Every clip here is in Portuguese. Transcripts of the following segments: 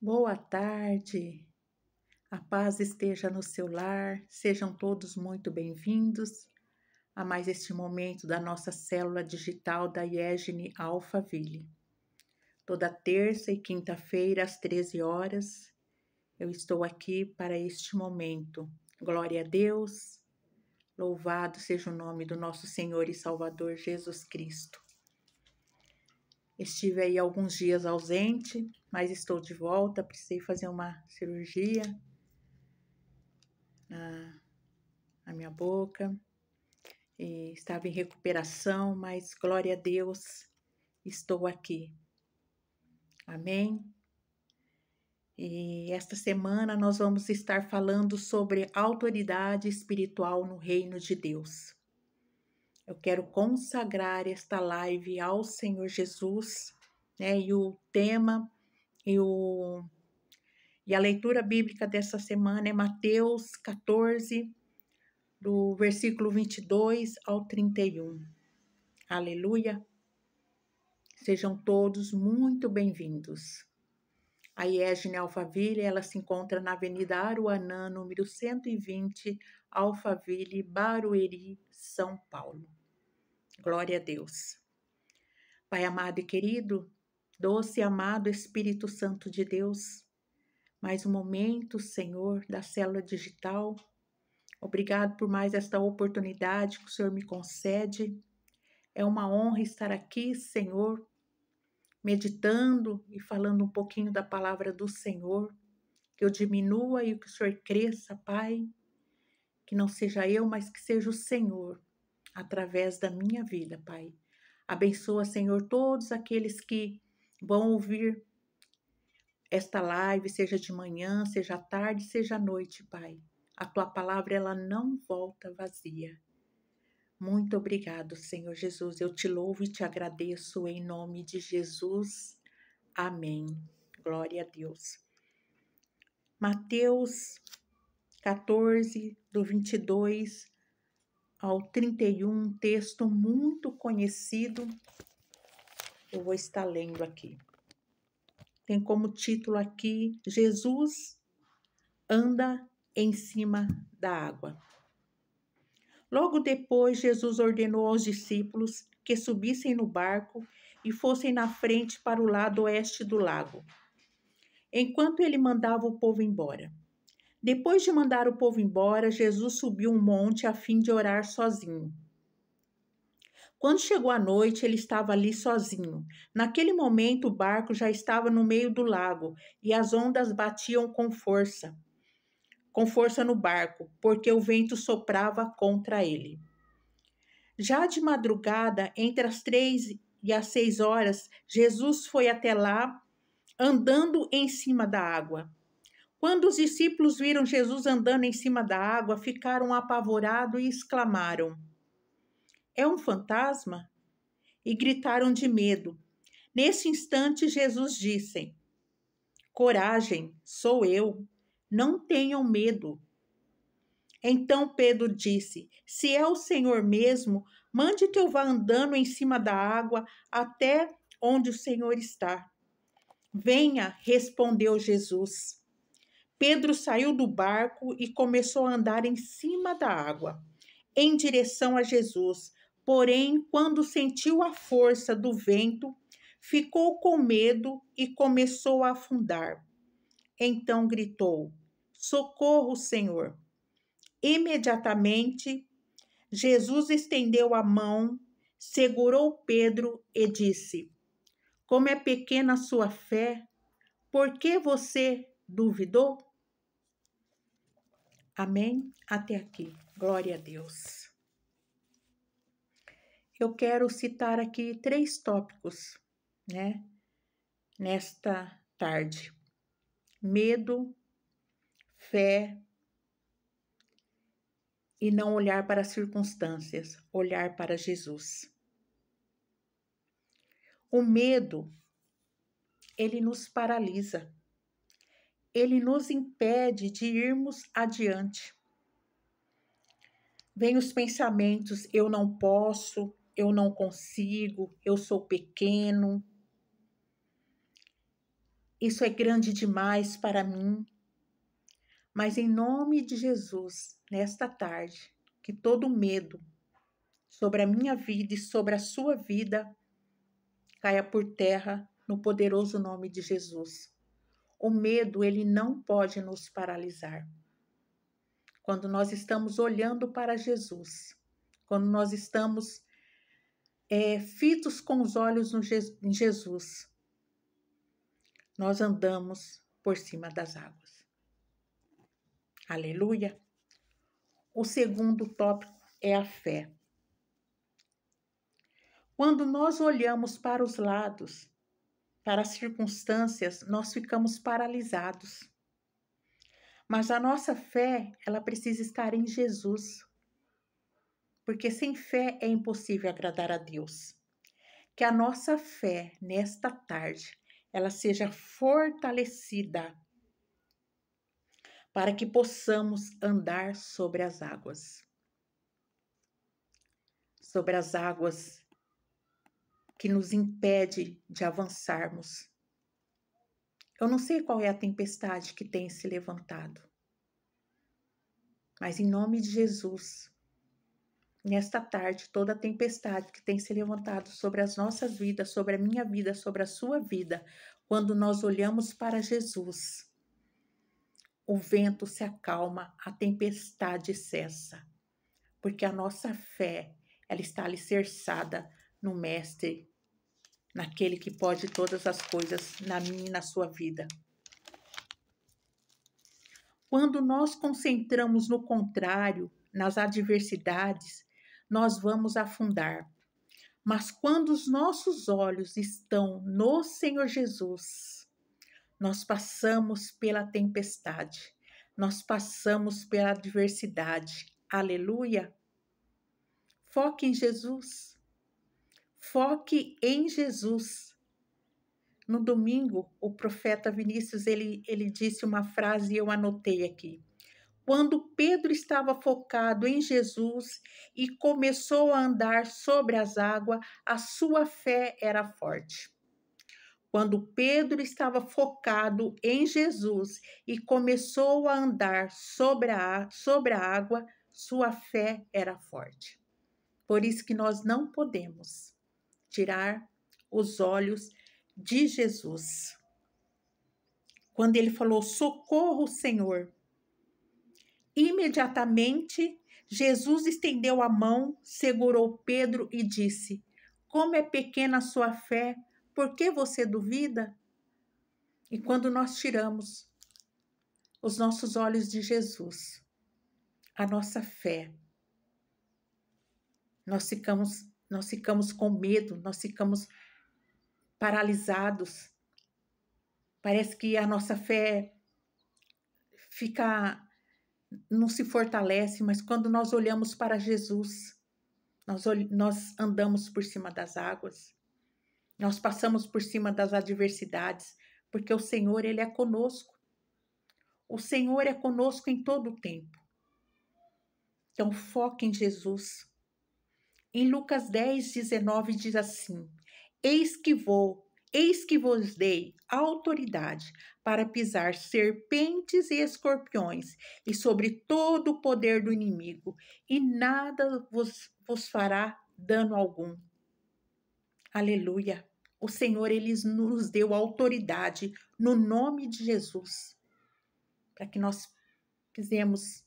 Boa tarde, a paz esteja no seu lar, sejam todos muito bem-vindos a mais este momento da nossa célula digital da IEGNE Alphaville. Toda terça e quinta-feira às 13 horas, eu estou aqui para este momento. Glória a Deus, louvado seja o nome do nosso Senhor e Salvador Jesus Cristo. Estive aí alguns dias ausente, mas estou de volta, precisei fazer uma cirurgia na minha boca, e estava em recuperação, mas glória a Deus, estou aqui. Amém? E esta semana nós vamos estar falando sobre autoridade espiritual no reino de Deus. Eu quero consagrar esta live ao Senhor Jesus, né? E o tema e a leitura bíblica dessa semana é Mateus 14, do versículo 22 ao 31. Aleluia! Sejam todos muito bem-vindos. A IEGNE Alphaville, ela se encontra na Avenida Aruanã, número 120, Alphaville, Barueri, São Paulo. Glória a Deus. Pai amado e querido, doce e amado Espírito Santo de Deus, mais um momento, Senhor, da célula digital. Obrigado por mais esta oportunidade que o Senhor me concede. É uma honra estar aqui, Senhor, meditando e falando um pouquinho da palavra do Senhor. Que eu diminua e que o Senhor cresça, Pai. Que não seja eu, mas que seja o Senhor, através da minha vida, Pai. Abençoa, Senhor, todos aqueles que vão ouvir esta live, seja de manhã, seja à tarde, seja à noite, Pai. A Tua palavra, ela não volta vazia. Muito obrigado, Senhor Jesus. Eu te louvo e te agradeço em nome de Jesus. Amém. Glória a Deus. Mateus 14, do 22 ao 31, texto muito conhecido. Eu vou estar lendo aqui. Tem como título aqui, Jesus anda em cima da água. Logo depois, Jesus ordenou aos discípulos que subissem no barco e fossem na frente para o lado oeste do lago, enquanto ele mandava o povo embora. Depois de mandar o povo embora, Jesus subiu um monte a fim de orar sozinho. Quando chegou a noite, ele estava ali sozinho. Naquele momento, o barco já estava no meio do lago e as ondas batiam com força no barco, porque o vento soprava contra ele. Já de madrugada, entre as 3 e as 6 horas, Jesus foi até lá, andando em cima da água. Quando os discípulos viram Jesus andando em cima da água, ficaram apavorados e exclamaram: "É um fantasma?" E gritaram de medo. Nesse instante, Jesus disse: "Coragem, sou eu, não tenham medo." Então Pedro disse: "Se é o Senhor mesmo, mande que eu vá andando em cima da água até onde o Senhor está." "Venha", respondeu Jesus. Pedro saiu do barco e começou a andar em cima da água, em direção a Jesus. Porém, quando sentiu a força do vento, ficou com medo e começou a afundar. Então gritou: "Socorro, Senhor!" Imediatamente, Jesus estendeu a mão, segurou Pedro e disse: "Como é pequena a sua fé, por que você duvidou?" Amém? Até aqui. Glória a Deus. Eu quero citar aqui 3 tópicos, né? Nesta tarde: medo, fé e não olhar para as circunstâncias, olhar para Jesus. O medo, ele nos paralisa. Ele nos impede de irmos adiante. Vem os pensamentos: eu não posso, eu não consigo, eu sou pequeno. Isso é grande demais para mim, mas em nome de Jesus, nesta tarde, que todo medo sobre a minha vida e sobre a sua vida caia por terra no poderoso nome de Jesus. O medo, ele não pode nos paralisar. Quando nós estamos olhando para Jesus, quando nós estamos fitos com os olhos em Jesus, nós andamos por cima das águas. Aleluia! O segundo tópico é a fé. Quando nós olhamos para os lados, para as circunstâncias, nós ficamos paralisados. Mas a nossa fé, ela precisa estar em Jesus. Porque sem fé é impossível agradar a Deus. Que a nossa fé, nesta tarde, ela seja fortalecida para que possamos andar sobre as águas. Sobre as águas que nos impede de avançarmos. Eu não sei qual é a tempestade que tem se levantado, mas em nome de Jesus, nesta tarde, toda a tempestade que tem se levantado sobre as nossas vidas, sobre a minha vida, sobre a sua vida, quando nós olhamos para Jesus, o vento se acalma, a tempestade cessa, porque a nossa fé, ela está alicerçada no Mestre, naquele que pode todas as coisas na minha e na sua vida. Quando nós concentramos no contrário, nas adversidades, nós vamos afundar. Mas quando os nossos olhos estão no Senhor Jesus, nós passamos pela tempestade, nós passamos pela adversidade. Aleluia! Foque em Jesus. Foque em Jesus. No domingo, o profeta Vinícius, ele disse uma frase e eu anotei aqui. Quando Pedro estava focado em Jesus e começou a andar sobre as águas, a sua fé era forte. Quando Pedro estava focado em Jesus e começou a andar sobre a água, sua fé era forte. Por isso que nós não podemos tirar os olhos de Jesus. Quando ele falou, socorro, Senhor, imediatamente Jesus estendeu a mão, segurou Pedro e disse, como é pequena a sua fé, por que você duvida? E quando nós tiramos os nossos olhos de Jesus, a nossa fé, nós ficamos com medo, nós ficamos paralisados. Parece que a nossa fé não se fortalece, mas quando nós olhamos para Jesus, nós andamos por cima das águas, nós passamos por cima das adversidades, porque o Senhor, Ele é conosco. O Senhor é conosco em todo o tempo. Então, foque em Jesus. Em Lucas 10:19 diz assim, eis que vos dei autoridade para pisar serpentes e escorpiões e sobre todo o poder do inimigo, e nada vos fará dano algum. Aleluia! O Senhor, Ele nos deu autoridade no nome de Jesus, para que nós pisemos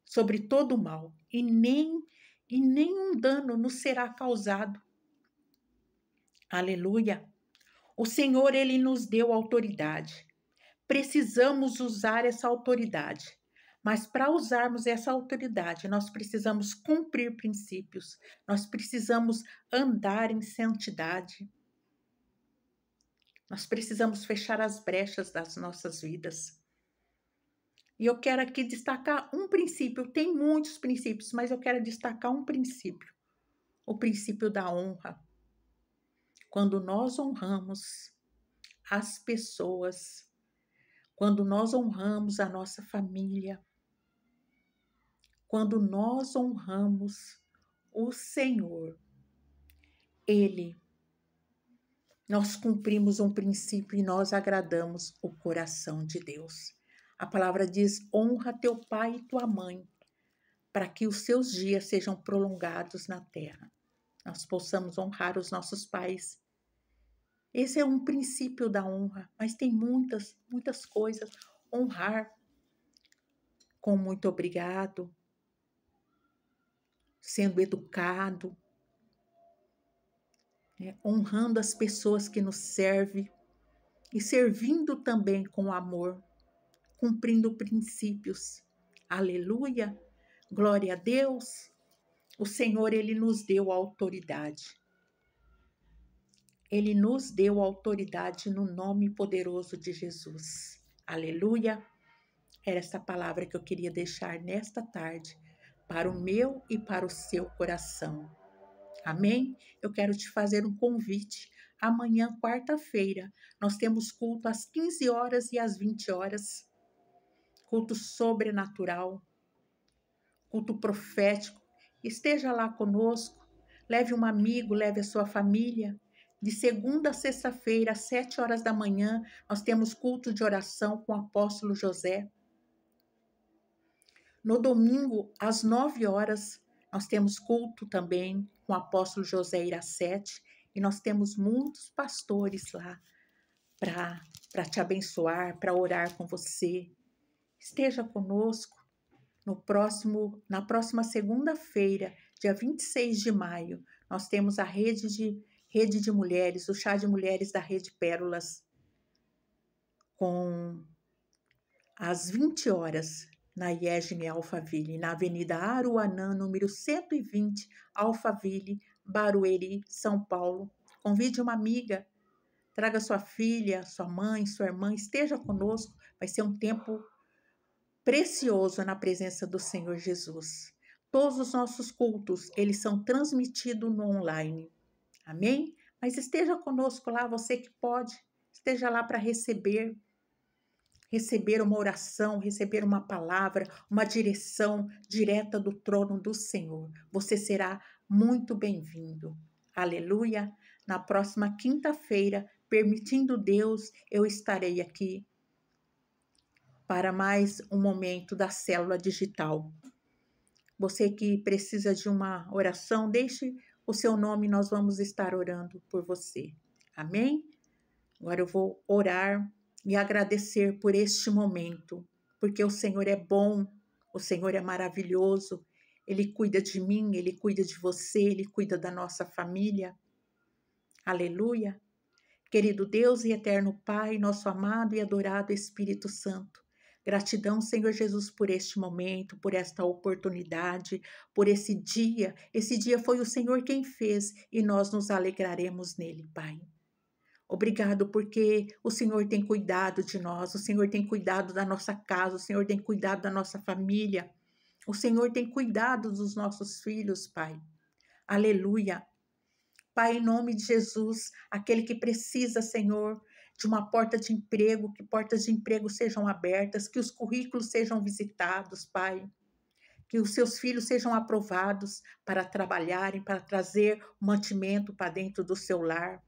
sobre todo o mal, e nenhum dano nos será causado. Aleluia! O Senhor, Ele nos deu autoridade. Precisamos usar essa autoridade. Mas para usarmos essa autoridade, nós precisamos cumprir princípios. Nós precisamos andar em santidade. Nós precisamos fechar as brechas das nossas vidas. E eu quero aqui destacar um princípio. Tem muitos princípios, mas eu quero destacar um princípio. O princípio da honra. Quando nós honramos as pessoas, quando nós honramos a nossa família, quando nós honramos o Senhor, Ele nós cumprimos um princípio e nós agradamos o coração de Deus. A palavra diz: honra teu pai e tua mãe, para que os seus dias sejam prolongados na terra. Nós possamos honrar os nossos pais. Esse é um princípio da honra, mas tem muitas coisas. Honrar com muito obrigado, sendo educado, né? Honrando as pessoas que nos servem e servindo também com amor, cumprindo princípios. Aleluia! Glória a Deus! O Senhor, Ele nos deu autoridade. Ele nos deu autoridade no nome poderoso de Jesus. Aleluia! Era essa palavra que eu queria deixar nesta tarde para o meu e para o seu coração. Amém? Eu quero te fazer um convite. Amanhã, quarta-feira, nós temos culto às 15 horas e às 20 horas. Culto sobrenatural, culto profético. Esteja lá conosco. Leve um amigo, leve a sua família. De segunda a sexta-feira, às 7 horas da manhã, nós temos culto de oração com o apóstolo José. No domingo, às 9 horas, nós temos culto também com o apóstolo José Iracete. E nós temos muitos pastores lá para te abençoar, para orar com você. Esteja conosco na próxima segunda-feira, dia 26 de maio. Nós temos a rede de mulheres, o chá de mulheres da Rede Pérolas, com às 20 horas, na IEGM Alphaville, na Avenida Aruanã, número 120, Alphaville, Barueri, São Paulo. Convide uma amiga, traga sua filha, sua mãe, sua irmã, esteja conosco. Vai ser um tempo precioso na presença do Senhor Jesus. Todos os nossos cultos, eles são transmitidos no online. Amém? Mas esteja conosco lá, você que pode, esteja lá para receber uma oração, receber uma palavra, uma direção direta do trono do Senhor. Você será muito bem-vindo. Aleluia! Na próxima quinta-feira, permitindo Deus, eu estarei aqui para mais um momento da célula digital. Você que precisa de uma oração, deixe o seu nome, nós vamos estar orando por você. Amém? Agora eu vou orar e agradecer por este momento, porque o Senhor é bom, o Senhor é maravilhoso, Ele cuida de mim, Ele cuida de você, Ele cuida da nossa família. Aleluia! Querido Deus e eterno Pai, nosso amado e adorado Espírito Santo, gratidão, Senhor Jesus, por este momento, por esta oportunidade, por esse dia. Esse dia foi o Senhor quem fez e nós nos alegraremos nele, Pai. Obrigado porque o Senhor tem cuidado de nós, o Senhor tem cuidado da nossa casa, o Senhor tem cuidado da nossa família, o Senhor tem cuidado dos nossos filhos, Pai. Aleluia. Pai, em nome de Jesus, aquele que precisa, Senhor, de uma porta de emprego, que portas de emprego sejam abertas, que os currículos sejam visitados, Pai. Que os seus filhos sejam aprovados para trabalharem, para trazer o mantimento para dentro do seu lar.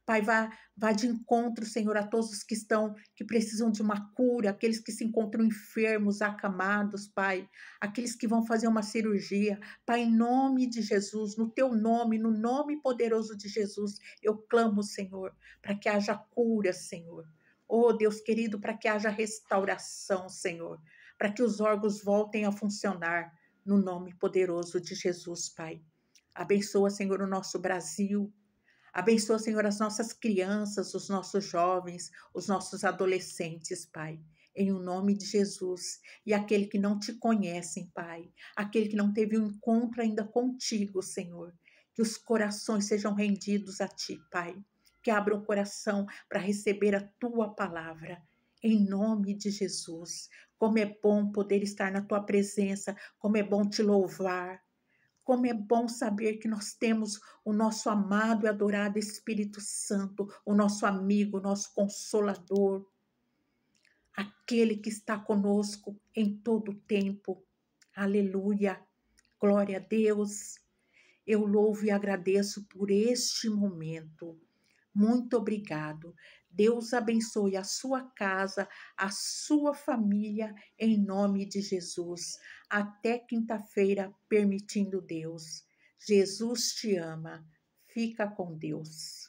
Pai, vá de encontro, Senhor, a todos que precisam de uma cura, aqueles que se encontram enfermos, acamados, Pai, aqueles que vão fazer uma cirurgia. Pai, em nome de Jesus, no teu nome, no nome poderoso de Jesus, eu clamo, Senhor, para que haja cura, Senhor. Oh, Deus querido, para que haja restauração, Senhor, para que os órgãos voltem a funcionar, no nome poderoso de Jesus, Pai. Abençoa, Senhor, o nosso Brasil. Abençoa, Senhor, as nossas crianças, os nossos jovens, os nossos adolescentes, Pai. Em o nome de Jesus. E aquele que não te conhecem, Pai. Aquele que não teve um encontro ainda contigo, Senhor. Que os corações sejam rendidos a ti, Pai. Que abra o coração para receber a tua palavra. Em nome de Jesus. Como é bom poder estar na tua presença. Como é bom te louvar. Como é bom saber que nós temos o nosso amado e adorado Espírito Santo, o nosso amigo, o nosso consolador, aquele que está conosco em todo o tempo. Aleluia! Glória a Deus! Eu louvo e agradeço por este momento, Muito obrigado. Deus abençoe a sua casa, a sua família, em nome de Jesus. Até quinta-feira, permitindo Deus. Jesus te ama. Fica com Deus.